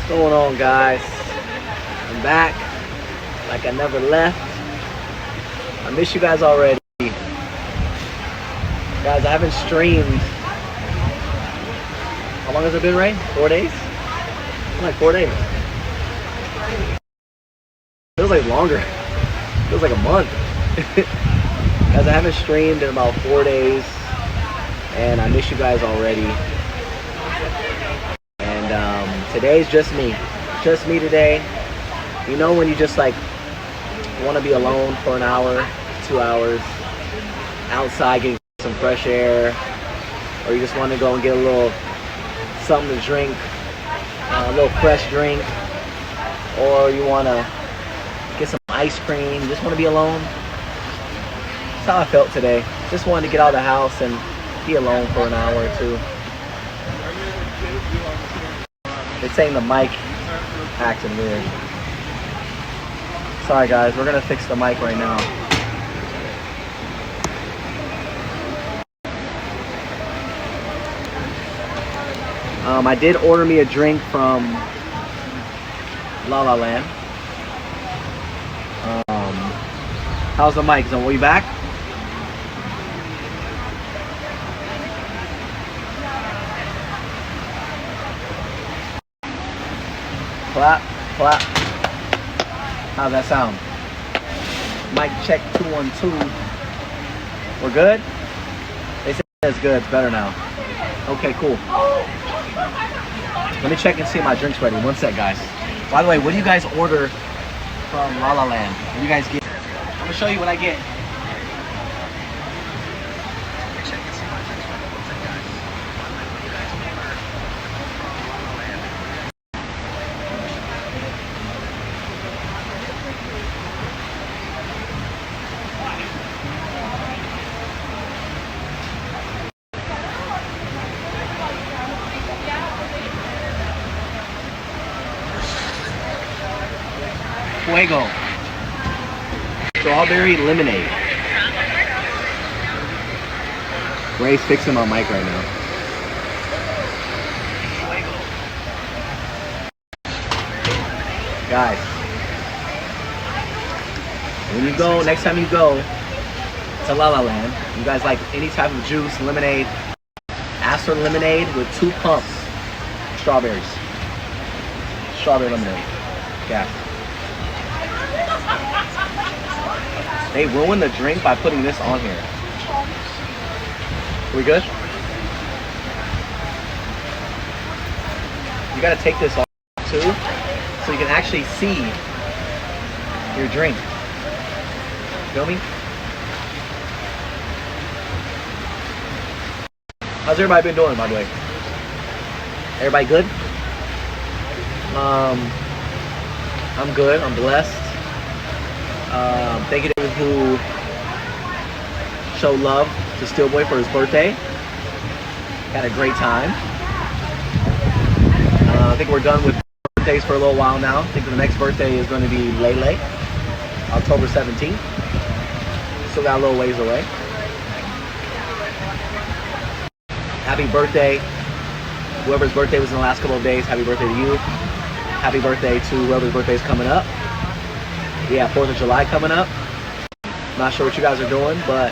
Going on, guys? I'm back like I never left. I miss you guys already. Guys, I haven't streamed. How long has it been, Ray? 4 days? Like 4 days. Feels like longer. Feels like a month. Guys, I haven't streamed in about 4 days, and I miss you guys already. And today's just me today. You know when you just like want to be alone for an hour, 2 hours, outside getting some fresh air, or you just want to go and get a little something to drink, a little fresh drink, or you want to get some ice cream, just want to be alone. That's how I felt today. Just wanted to get out of the house and be alone for an hour or two. They're saying the mic acting weird. Sorry guys, we're gonna fix the mic right now. I did order me a drink from La La Land. How's the mic? Are we back? Clap, clap. How's that sound? Mic check 212. We're good? They said it's good. It's better now. Okay, cool. Let me check and see if my drink's ready. One sec, guys. By the way, what do you guys order from La La Land? What do you guys get? I'm gonna show you what I get. Fuego. Strawberry lemonade. Ray's fixing my mic right now. Guys, when you go, next time you go to La La Land, you guys like any type of juice, lemonade, ask for lemonade with 2 pumps, strawberries. Strawberry lemonade. Yeah. They ruined the drink by putting this on here. We good? You gotta take this off too, so you can actually see your drink. Feel me? How's everybody been doing, by the way? Everybody good? I'm good. I'm blessed. Thank you to everyone who showed love to Steelboy for his birthday. Had a great time. I think we're done with birthdays for a little while now. I think the next birthday is going to be Lele, October 17th. Still got a little ways away. Happy birthday. Whoever's birthday was in the last couple of days, happy birthday to you. Happy birthday to whoever's birthday is coming up. Yeah, 4th of July coming up. Not sure what you guys are doing, but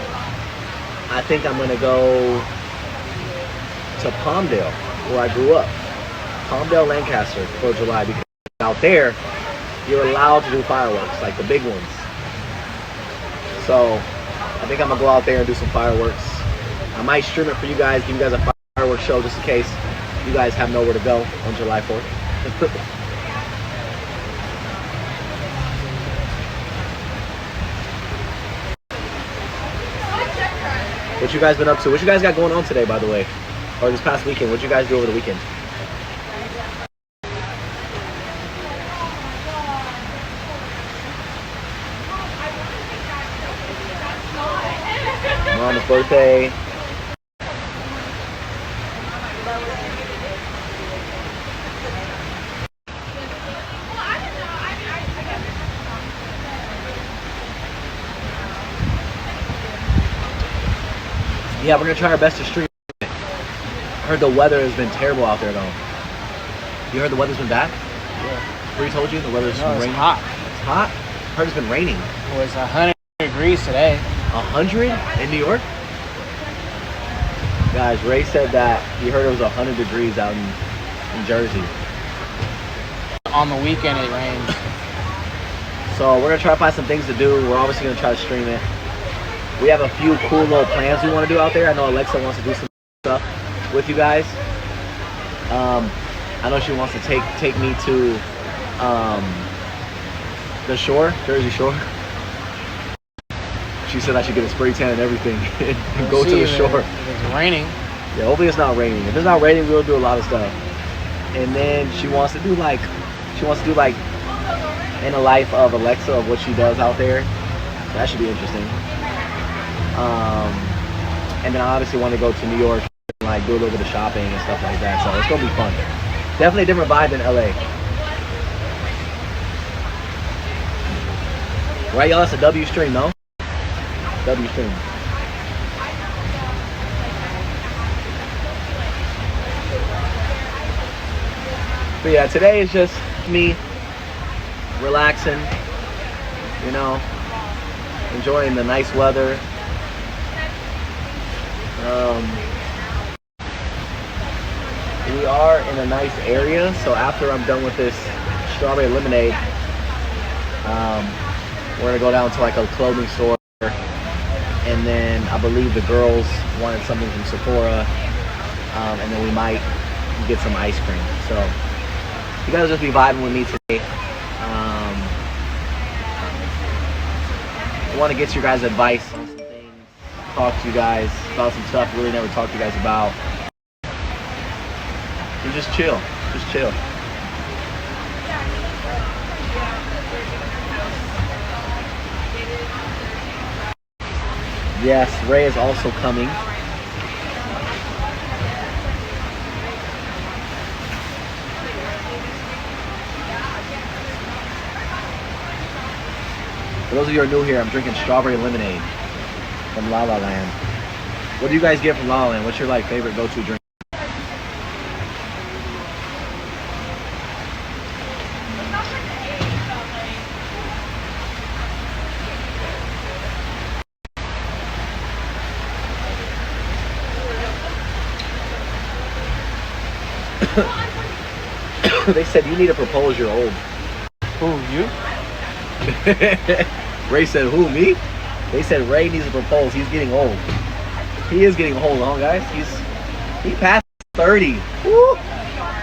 I think I'm gonna go to Palmdale, where I grew up. Palmdale, Lancaster, 4th of July, because out there, you're allowed to do fireworks, like the big ones. So, I think I'm gonna go out there and do some fireworks. I might stream it for you guys, give you guys a fireworks show just in case you guys have nowhere to go on July 4th. What you guys been up to? What you guys got going on today, by the way? Or this past weekend? What you guys do over the weekend? Mom's birthday. Yeah, we're gonna try our best to stream. I heard the weather has been terrible out there though. You heard the weather's been bad? Yeah. Bree told you the weather's No, it's raining? hot. It's hot? I heard it's been raining. It was 100 degrees today. 100 in New York? Guys, Ray said that he heard it was 100 degrees out in Jersey. On the weekend it rains. So we're going to try to find some things to do. We're obviously going to try to stream it. We have a few cool little plans we want to do out there. I know Alexa wants to do some stuff with you guys. I know she wants to take me to the shore, Jersey Shore. She said I should get a spray tan and everything and go to the shore. If it's raining. Yeah, hopefully it's not raining. If it's not raining, we'll do a lot of stuff. And then she wants to do like in the life of Alexa of what she does out there. So that should be interesting. And then I obviously want to go to New York and like do a little bit of shopping and stuff like that. So it's gonna be fun. Definitely a different vibe than LA. Right, y'all? It's a W stream, no? W stream. But yeah, today is just me relaxing, you know, enjoying the nice weather. We are in a nice area, so after I'm done with this strawberry lemonade, we're gonna go down to like a clothing store, and then I believe the girls wanted something from Sephora, and then we might get some ice cream. So you guys just be vibing with me today. I want to get your guys' advice on some things, talk to you guys about some stuff we really never talked to you guys about, and just chill. Yes, Ray is also coming. For those of you who are new here, I'm drinking strawberry lemonade from La La Land. What do you guys get from La La Land? What's your like favorite go-to drink? They said you need to propose, you're old. Who, you? Ray said, who, me? They said Ray needs to propose. He's getting old. He is getting old, huh, guys? He passed 30. Woo!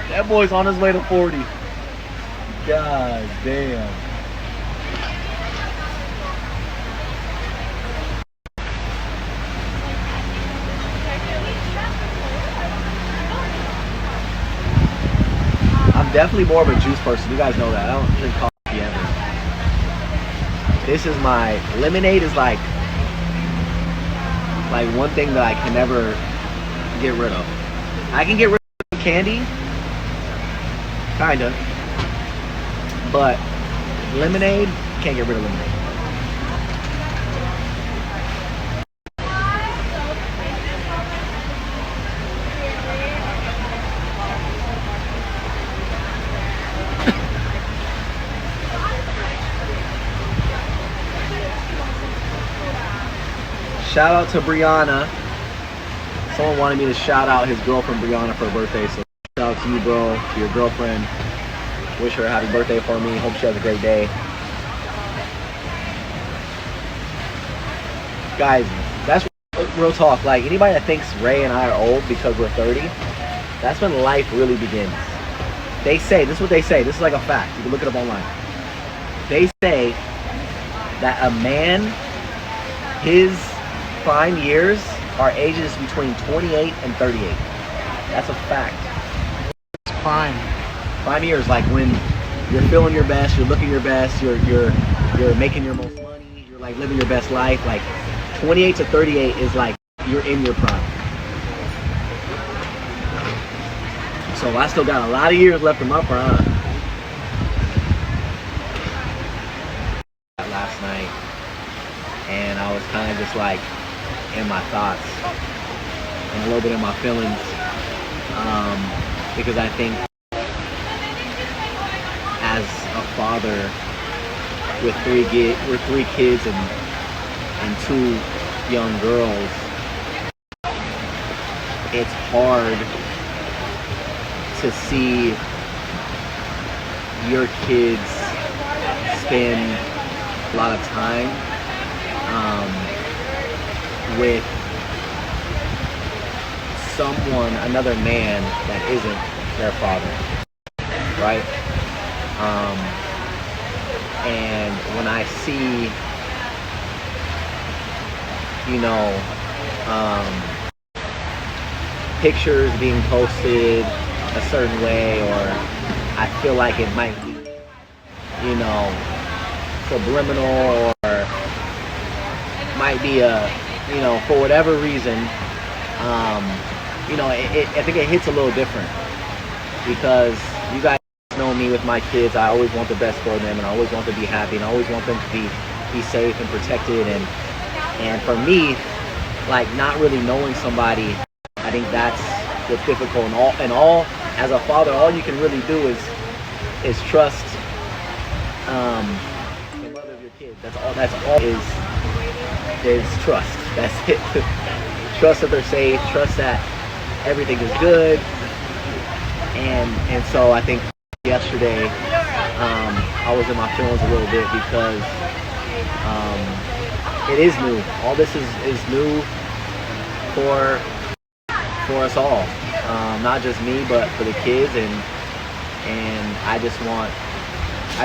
That boy's on his way to 40. God damn. I'm definitely more of a juice person. You guys know that. I don't drink coffee ever. This is my lemonade is like one thing that I can never get rid of. I can get rid of candy, kinda, but lemonade, can't get rid of lemonade. Shout out to Brianna. Someone wanted me to shout out his girlfriend Brianna for her birthday, so shout out to you, bro, to your girlfriend. Wish her a happy birthday for me. Hope she has a great day. Guys, that's real talk. Like, anybody that thinks Ray and I are old because we're 30, that's when life really begins. They say, this is what they say, this is like a fact, you can look it up online. They say that a man, his prime years are ages between 28 and 38. That's a fact. It's prime. Prime years, like when you're feeling your best, you're looking your best, you're making your most money, you're like living your best life. Like 28 to 38 is like you're in your prime. So I still got a lot of years left in my prime. Last night, and I was kind of just like in my thoughts and a little bit in my feelings, because I think father with three kids and two young girls, it's hard to see your kids spend a lot of time with another man that isn't their father, right? And when I see, pictures being posted a certain way, or I feel like it might be, subliminal, or might be for whatever reason, I think it hits a little different, because you guys know me with my kids. I always want the best for them, and I always want them to be happy, and I always want them to be safe and protected. And for me, like, not really knowing somebody, I think that's what's difficult. And all as a father, all you can really do is trust the mother of your kids. That's all is trust. That's it. Trust that they're safe. Trust that everything is good. And so I think yesterday I was in my feelings a little bit, because it is new. All this is new for us all, not just me, but for the kids, and I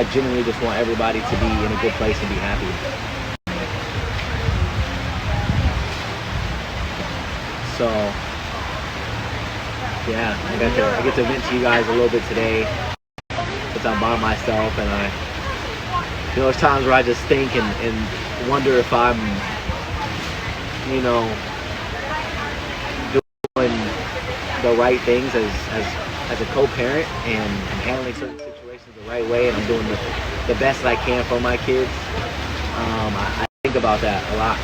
genuinely just want everybody to be in a good place and be happy. So yeah, I get to vent to you guys a little bit today, because I'm by myself, and there's times where I just think and wonder if I'm, doing the right things as a co-parent, and handling certain situations the right way, and I'm doing the best I can for my kids. I think about that a lot.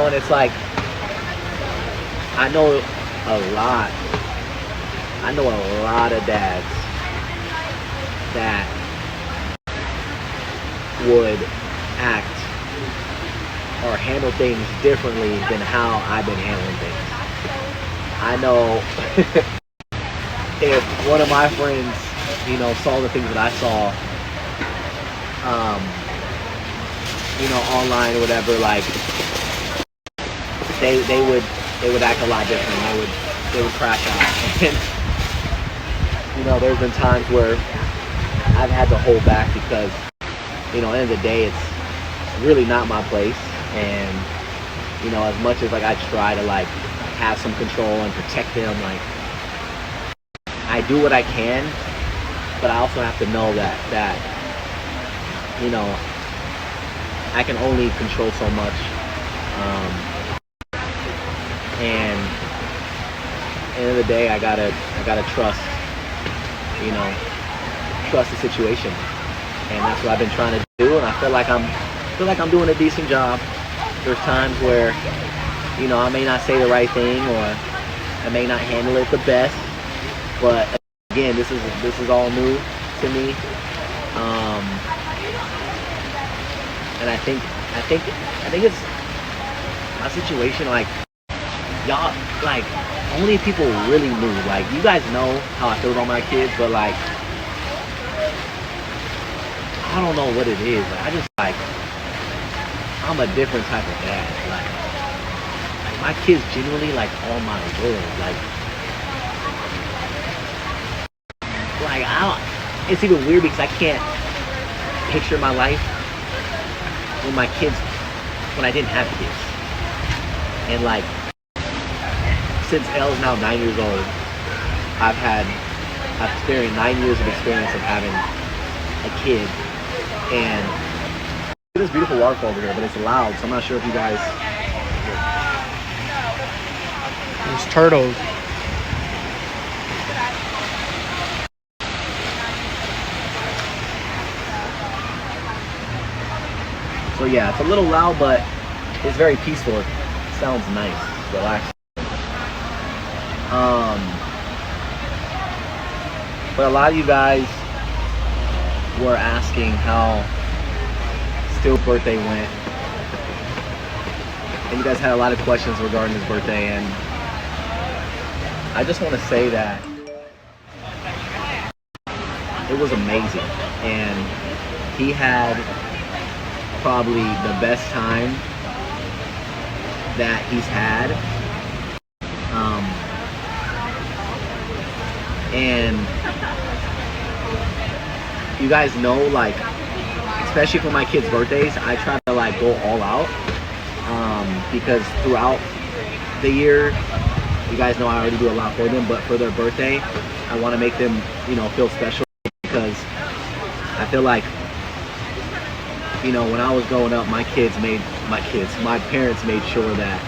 And it's like, I know a lot of dads that would act or handle things differently than how I've been handling things. I know if one of my friends, saw the things that I saw, online or whatever, like, they would act a lot different. They would crash out. And there's been times where I've had to hold back, because at the end of the day, it's really not my place. And as much as, like, I try to, like, have some control and protect them, like, I do what I can, but I also have to know that I can only control so much. And at the end of the day, I gotta trust the situation, and that's what I've been trying to do. And I feel like I'm doing a decent job. There's times where I may not say the right thing, or I may not handle it the best, but again, this is all new to me. And I think it's my situation. Like, y'all, like, only people really knew. Like, you guys know how I feel about my kids, but, like, I don't know what it is. Like, I just, like, I'm a different type of dad. Like my kids genuinely, like, all my world. Like I don't. It's even weird, because I can't picture my life when my kids, when I didn't have kids. And, like, since Elle's now 9 years old, I've experienced 9 years of experience of having a kid. And this beautiful waterfall over here, but it's loud, so I'm not sure if you guys. There's turtles. So yeah, it's a little loud, but it's very peaceful. It sounds nice, relaxing. But a lot of you guys were asking how Steel's birthday went, and you guys had a lot of questions regarding his birthday, and I just want to say that it was amazing, and he had probably the best time that he's had. And you guys know, like, especially for my kids' birthdays, I try to like go all out, because throughout the year, you guys know I already do a lot for them, but for their birthday, I want to make them, feel special, because I feel like, when I was growing up, my parents made sure that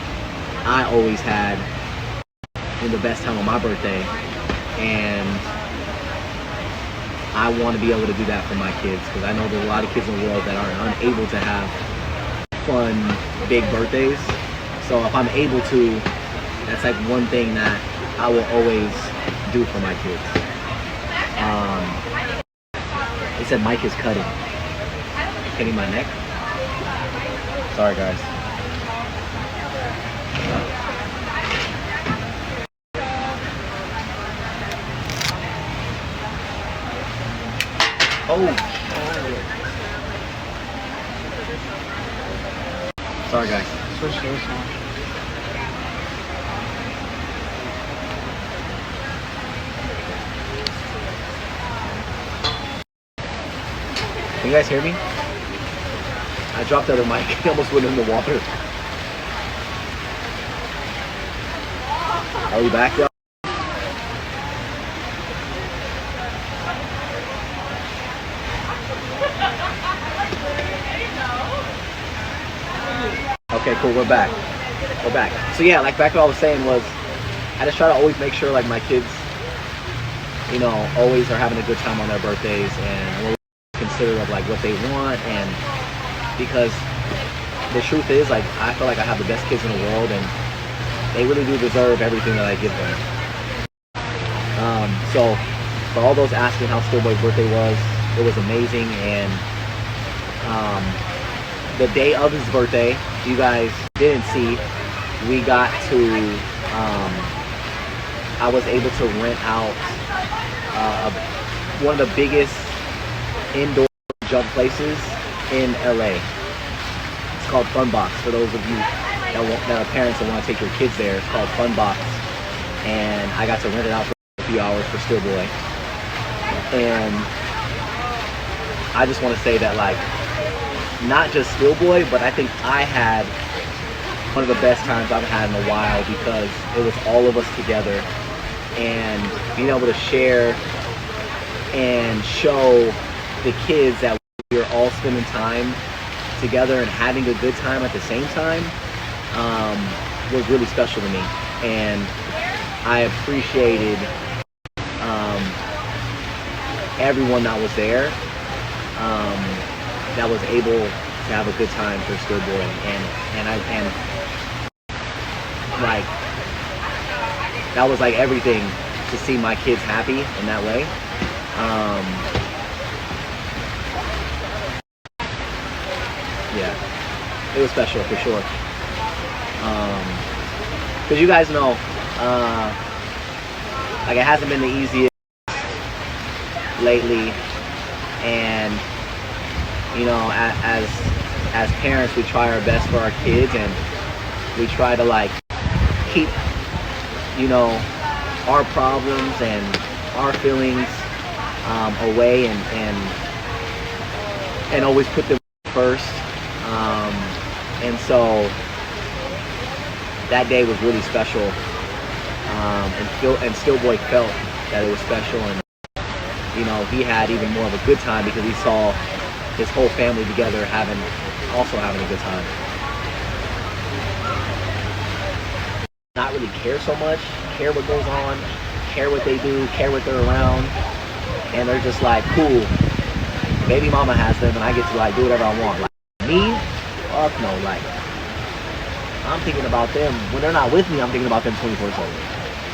I always had the best time on my birthday, and I want to be able to do that for my kids, because I know there's a lot of kids in the world that are unable to have fun, big birthdays. So if I'm able to, that's like one thing that I will always do for my kids. They said Mike is cutting my neck. Sorry, guys. Oh. Sorry, guys. Switch to this one. Can you guys hear me? I dropped the other mic. It almost went in the water. Are we back, y'all? Okay, cool, we're back. So yeah, like back what I was saying was, I just try to always make sure like my kids, always are having a good time on their birthdays, and I'm always considerate of like what they want, and because the truth is, like, I feel like I have the best kids in the world, and they really do deserve everything that I give them. So for all those asking how Steelboy's birthday was, it was amazing, and the day of his birthday, you guys didn't see, we got to, I was able to rent out one of the biggest indoor jump places in LA. It's called Funbox. For those of you that are parents that want to take your kids there, it's called Funbox. And I got to rent it out for a few hours for Steelboy. And I just want to say that, like, not just Steelboy, but I think I had one of the best times I've had in a while, because it was all of us together, and being able to share and show the kids that we were all spending time together and having a good time at the same time was really special to me. And I appreciated everyone that was there, that was able to have a good time for Steelboy, and like, that was like everything, to see my kids happy in that way. Yeah, it was special for sure. Because you guys know, like, it hasn't been the easiest lately, and as parents, we try our best for our kids, and we try to like keep our problems and our feelings away, and always put them first. And so that day was really special, and Steelboy felt that it was special, and he had even more of a good time because he saw his whole family together having a good time. Not really care so much, care what goes on, care what they do, care what they're around, and they're just like, cool, baby mama has them, and I get to like do whatever I want. Like me, Fuck no. Like, I'm thinking about them when they're not with me. I'm thinking about them 24/7.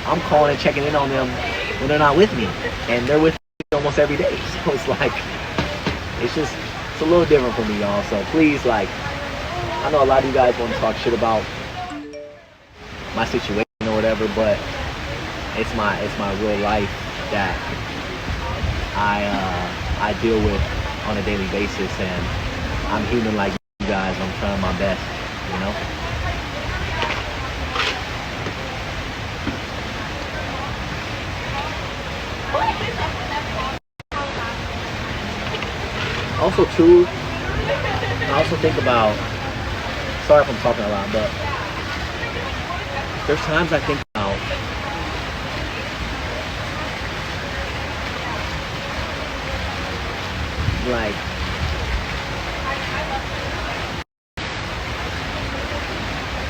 I'm calling and checking in on them when they're not with me, and they're with me almost every day. So it's like, it's a little different for me, y'all. So please, like, I know a lot of you guys want to talk shit about my situation or whatever, but it's my real life that I deal with on a daily basis, and I'm human like you guys. I'm trying my best, you know. Also, too, I also think about. Sorry if I'm talking a lot, but there's times I think about like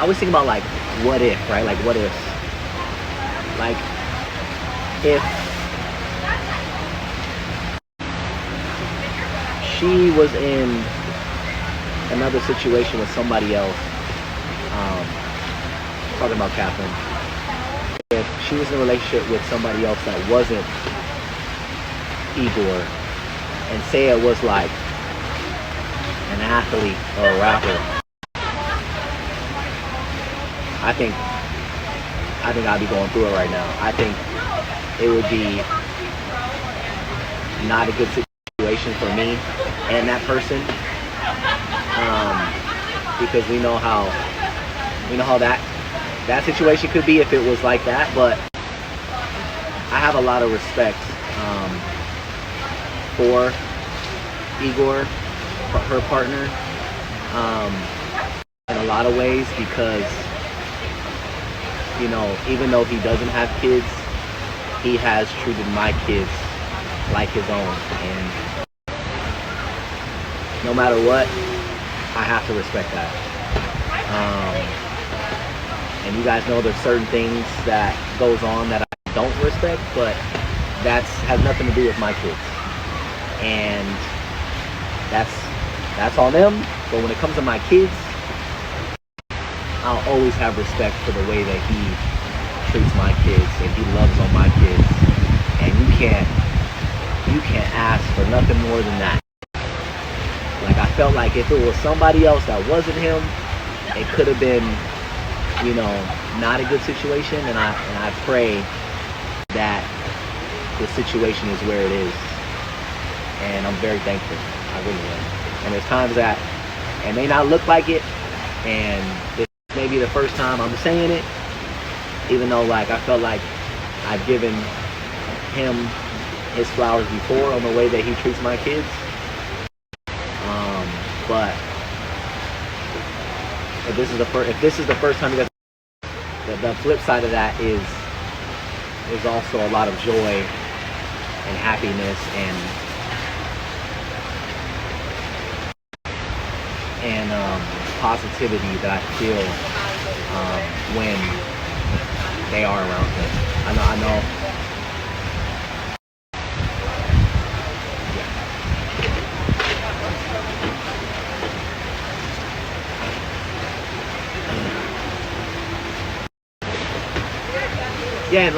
I was thinking about like what if, right? Like what if, like if she was in another situation with somebody else, talking about Catherine, if she was in a relationship with somebody else that wasn't Igor, and say it was like an athlete or a rapper, I think I'd be going through it right now. I think it would be not a good situation for me and that person, because we know how that situation could be if it was like that. But I have a lot of respect for Igor, her partner, in a lot of ways, because, you know, even though he doesn't have kids, he has treated my kids like his own, and no matter what, I have to respect that. And you guys know there's certain things that goes on that I don't respect, but has nothing to do with my kids, and that's on them. But when it comes to my kids, I'll always have respect for the way that he treats my kids, and he loves on my kids, and you can't ask for nothing more than that. Like, I felt like if it was somebody else that wasn't him, it could have been, you know, not a good situation, and I pray that the situation is where it is, and I'm very thankful. I really am. And there's times that it may not look like it, and this may be the first time I'm saying it, even though, like, I felt like I've given him his flowers before on the way that he treats my kids. But if this is the first time you guys, the flip side of that is also a lot of joy and happiness and positivity that I feel when they are around me. I know. Yeah,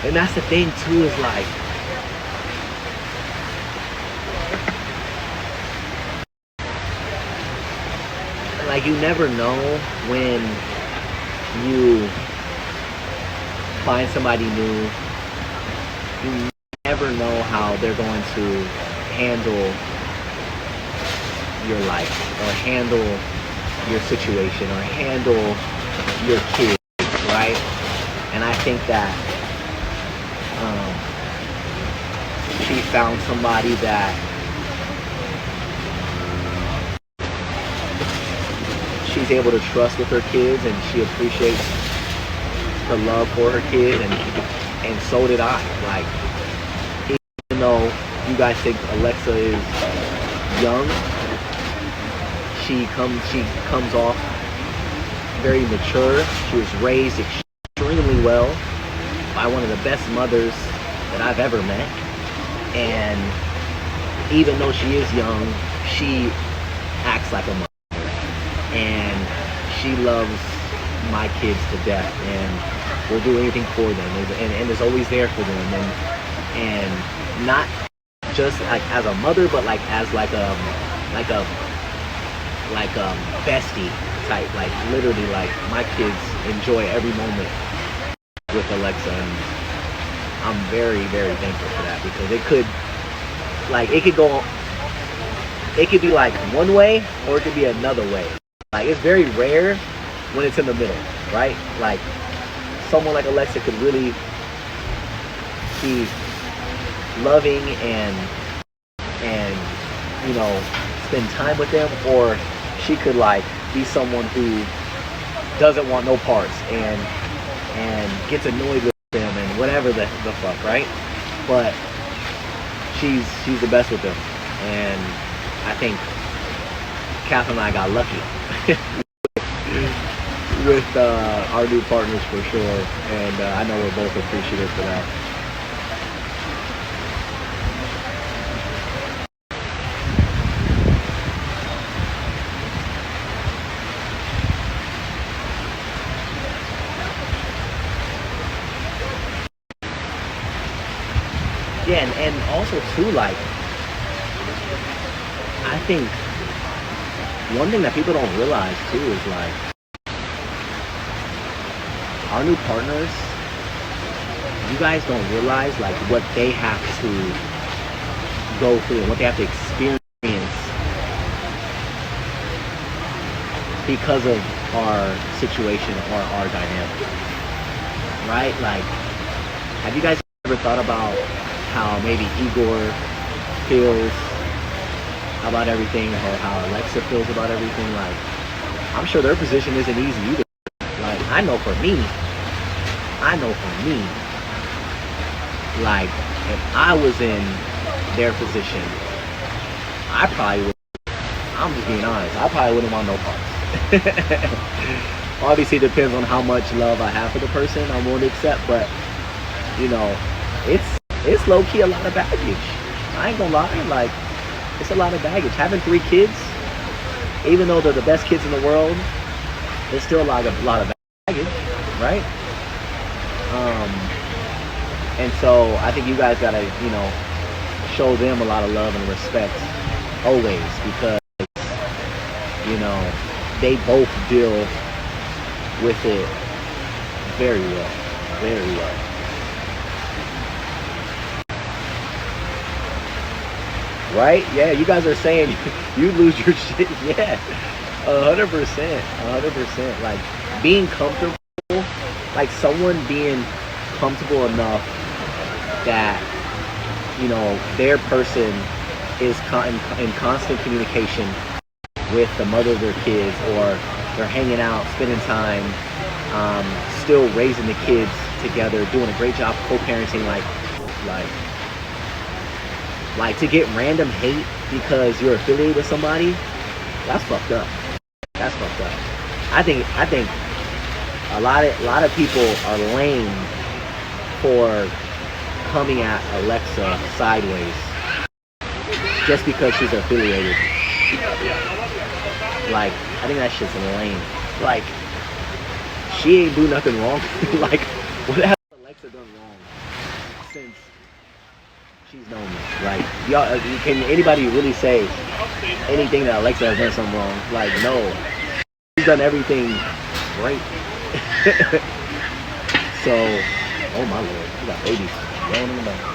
and that's the thing too, is like you never know when you find somebody new. You never know how they're going to handle your life, or handle your situation, or handle your kids, right? And I think that she found somebody that she's able to trust with her kids, and she appreciates her love for her kid, and so did I. Like, even though you guys think Alexa is young, she comes off very mature. She was raised extremely well by one of the best mothers that I've ever met, and even though she is young, she acts like a mother, and she loves my kids to death, and will do anything for them, and is always there for them, and not just like as a mother, but like as like a bestie type. Like literally, like my kids enjoy every moment with Alexa, and I'm very, very thankful for that, because it could be like one way or it could be another way. Like it's very rare when it's in the middle, right? Like someone like Alexa could really be loving and spend time with them, or she could like be someone who doesn't want no parts and gets annoyed with them and whatever the fuck, right? But she's the best with them, and I think Catherine and I got lucky with our new partners for sure, and I know we're both appreciative for that. Yeah, and also too, like, I think one thing that people don't realize too is like our new partners, you guys don't realize like what they have to go through and what they have to experience because of our situation or our dynamic, right? Like, have you guys ever thought about how maybe Igor feels about everything, or how Alexa feels about everything? Like, I'm sure their position isn't easy either. Like, I know for me, like, if I was in their position, I probably would, I'm just being honest, I probably wouldn't want no parts. Obviously, it depends on how much love I have for the person I'm willing to accept, but, you know, it's low-key a lot of baggage. I ain't gonna lie, like, it's a lot of baggage. Having 3 kids, even though they're the best kids in the world, there's still a lot of baggage, right? And so I think you guys gotta, show them a lot of love and respect always, because, they both deal with it very well, very well. Right? Yeah, you guys are saying you lose your shit. Yeah, 100%. Like, being comfortable, like someone being comfortable enough that, their person is in constant communication with the mother of their kids, or they're hanging out, spending time, still raising the kids together, doing a great job co-parenting, like to get random hate because you're affiliated with somebody, that's fucked up. That's fucked up. I think a lot of people are lame for coming at Alexa sideways just because she's affiliated. Like, I think that shit's lame. Like, she ain't do nothing wrong. Like, what has Alexa done wrong since she's known me? Like, y'all, can anybody really say anything that Alexa has done something wrong? Like, no. She's done everything right. So, oh my lord, we got babies going in the mouth.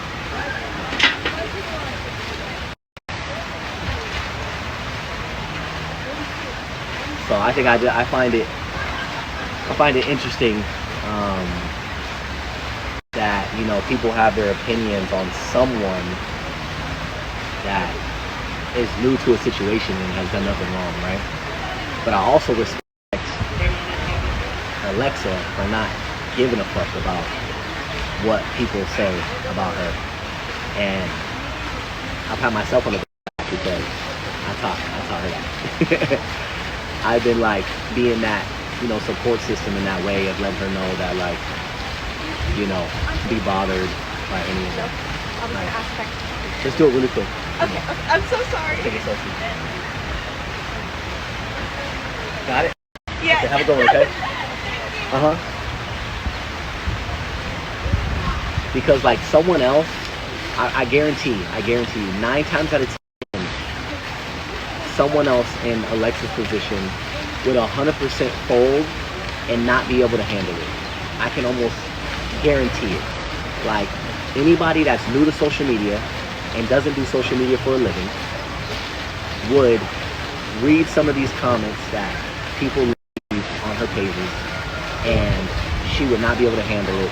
So I think I find it interesting that people have their opinions on someone that is new to a situation and has done nothing wrong, right? But I also respect Alexa for not giving a fuck about what people say about her, and I pat myself on the back because I taught her that. I've been like being that support system in that way of letting her know that, like, be bothered by any of that. I'm gonna ask back. Let's do it really quick. Okay, I'm so sorry. Take it, Sophie. Got it? Yeah. Okay, have a good one, okay? Uh-huh. Because like someone else, I guarantee you, 9 times out of 10, someone else in Alexa's position would 100% fold and not be able to handle it. I can almost guarantee it. Like anybody that's new to social media and doesn't do social media for a living would read some of these comments that people leave on her pages, and she would not be able to handle it.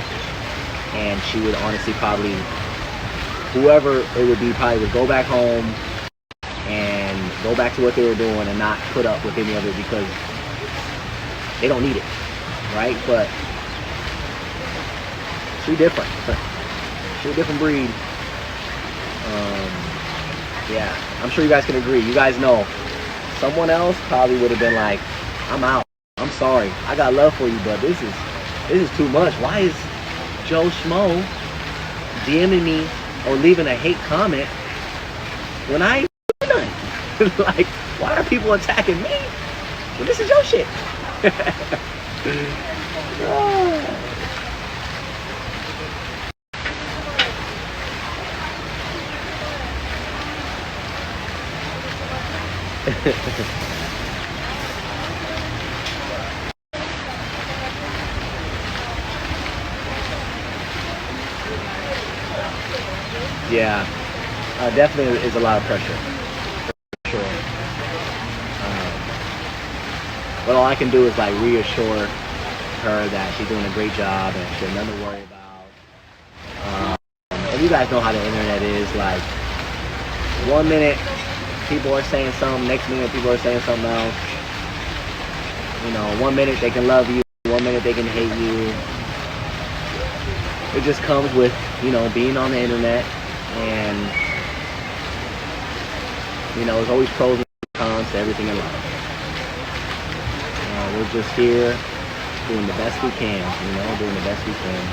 And she would honestly probably, whoever it would be, probably would go back home and go back to what they were doing and not put up with any of it because they don't need it, right? But she's different. She's a different breed. Yeah, I'm sure you guys can agree. You guys know someone else probably would have been like, I'm out. I'm sorry. I got love for you, but this is too much. Why is Joe Schmo DMing me or leaving a hate comment when I ain't do nothing? Like, why are people attacking me? Well, this is your shit. Yeah, definitely is a lot of pressure, for sure. But all I can do is like reassure her that she's doing a great job and she has nothing to worry about. And you guys know how the internet is. Like, 1 minute people are saying something, next minute people are saying something else. You know, 1 minute they can love you, 1 minute they can hate you. It just comes with, you know, being on the internet. And, you know, there's always pros and cons to everything in life. We're just here doing the best we can, you know, doing the best we can.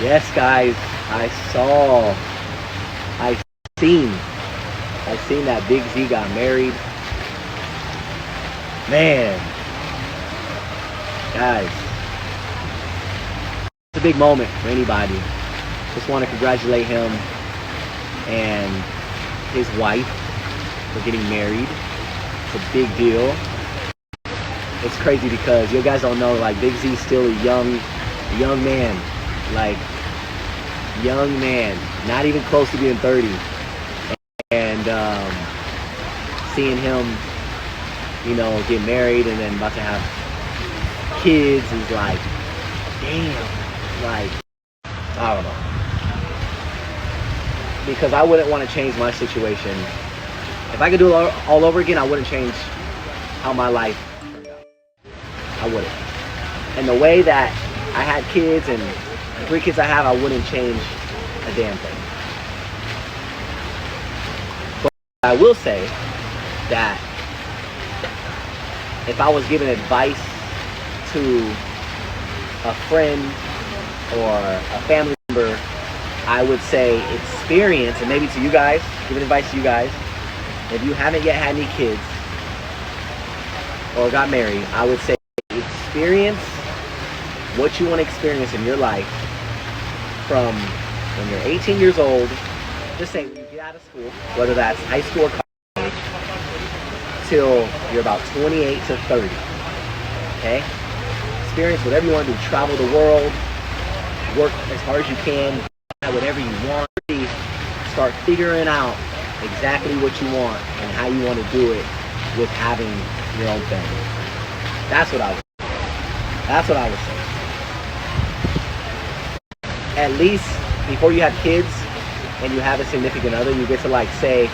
Yes, guys, I seen that Big Z got married. Man, guys, it's a big moment for anybody. Just want to congratulate him and his wife for getting married. It's a big deal. It's crazy because you guys don't know, like, Big Z's still a young man. Like, young man, not even close to being 30. And seeing him, you know, get married and then about to have kids is like, damn, like, I don't know. Because I wouldn't want to change my situation. If I could do it all over again, I wouldn't change how my life turned out. I wouldn't. And the way that I had kids and the 3 kids I have, I wouldn't change a damn thing. But I will say that if I was giving advice to a friend or a family member, I would say experience, and maybe to you guys, giving advice to you guys, if you haven't yet had any kids or got married, I would say experience what you want to experience in your life from when you're 18 years old, just say when you get out of school, whether that's high school or college, till you're about 28 to 30, okay? Experience whatever you want to do, travel the world, work as hard as you can, whatever you want, start figuring out exactly what you want and how you want to do it with having your own family. That's what I would say. At least before you have kids and you have a significant other, you get to like say,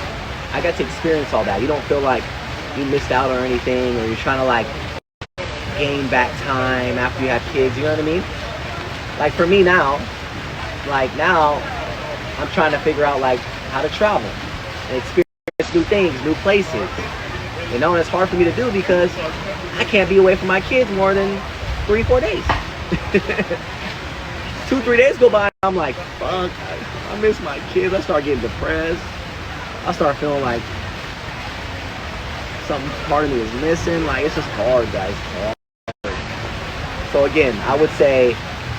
I got to experience all that. You don't feel like you missed out or anything, or you're trying to like gain back time after you have kids, you know what I mean? Like for me now, I'm trying to figure out like how to travel and experience new things, new places. You know, and it's hard for me to do because I can't be away from my kids more than 3-4 days. 2-3 days go by, and I'm like, fuck, I miss my kids. I start getting depressed. I start feeling like something part of me is missing. Like, it's just hard, guys. Hard. So again, I would say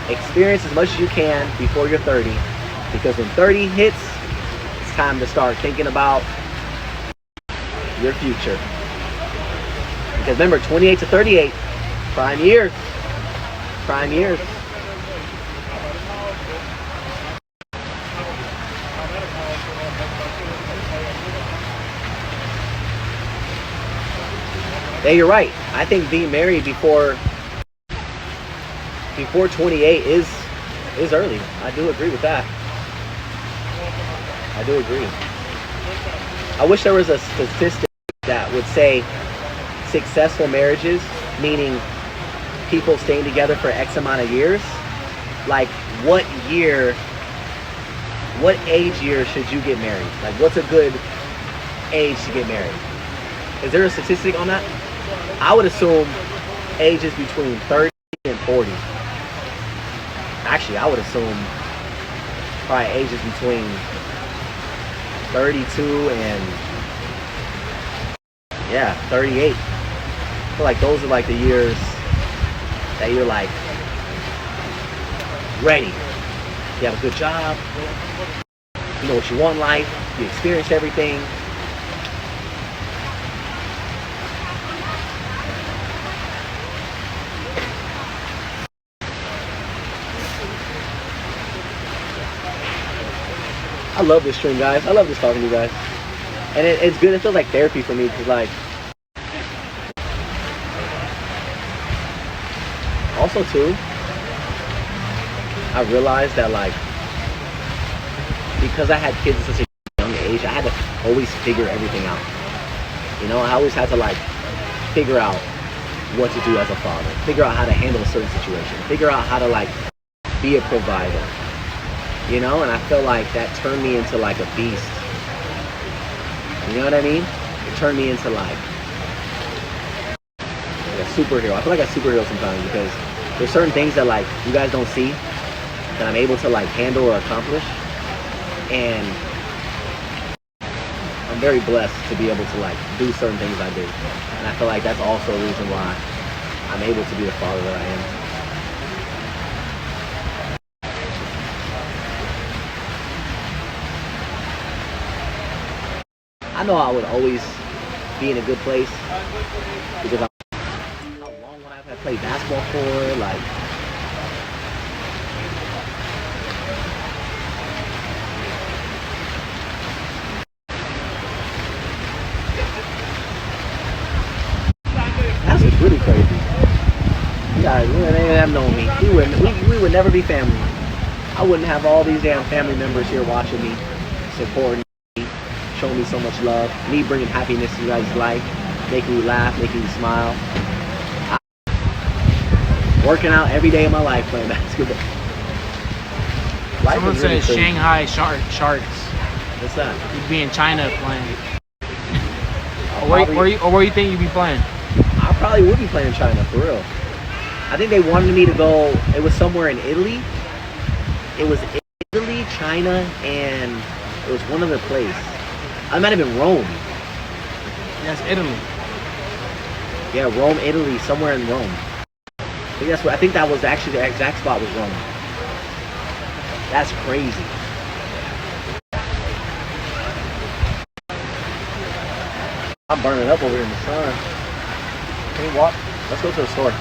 experience as much as you can before you're 30, because when 30 hits, it's time to start thinking about your future. Because remember, 28 to 38, prime years. Prime years. Yeah, you're right. I think being married before 28 is early. I do agree with that. I do agree. I wish there was a statistic that would say successful marriages, meaning people staying together for X amount of years, like what age year should you get married? Like, what's a good age to get married? Is there a statistic on that? I would assume ages between 30 and 40. Actually, I would assume probably ages between 32 and 38. I feel like those are like the years that you're like ready. You have a good job. You know what you want in life. You experienced everything. I love this stream, guys. I love just talking to you guys. And it's good. It feels like therapy for me because, like, also, too, I realized that, like, because I had kids at such a young age, I had to always figure everything out. You know, I always had to, like, figure out what to do as a father, figure out how to handle a certain situation, figure out how to, like, be a provider. You know, and I feel like that turned me into like a beast. You know what I mean? It turned me into like a superhero. I feel like a superhero sometimes because there's certain things that like you guys don't see that I'm able to like handle or accomplish. And I'm very blessed to be able to like do certain things I do. And I feel like that's also a reason why I'm able to be the father that I am. I know I would always be in a good place because how long would I have played basketball for? Like, that's what's really crazy. You guys wouldn't even have known me. We would never be family. I wouldn't have all these damn family members here watching me, supporting me, showing me so much love, me bringing happiness to you guys' life, making you laugh, making you smile. Working out every day of my life playing basketball. Someone said Shanghai Sharks. What's that? You'd be in China playing. Where you think you'd be playing? I probably would be playing China, for real. I think they wanted me to go, it was somewhere in Italy. It was Italy, China, and it was one other place. I might have been Rome. Yes, Italy. Yeah, Rome, Italy, somewhere in Rome. I think that was actually the exact spot was Rome. That's crazy. I'm burning up over here in the sun. Can we walk? Let's go to the store.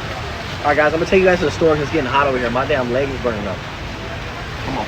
Alright guys, I'm gonna take you guys to the store because it's getting hot over here. My damn leg is burning up. Come on.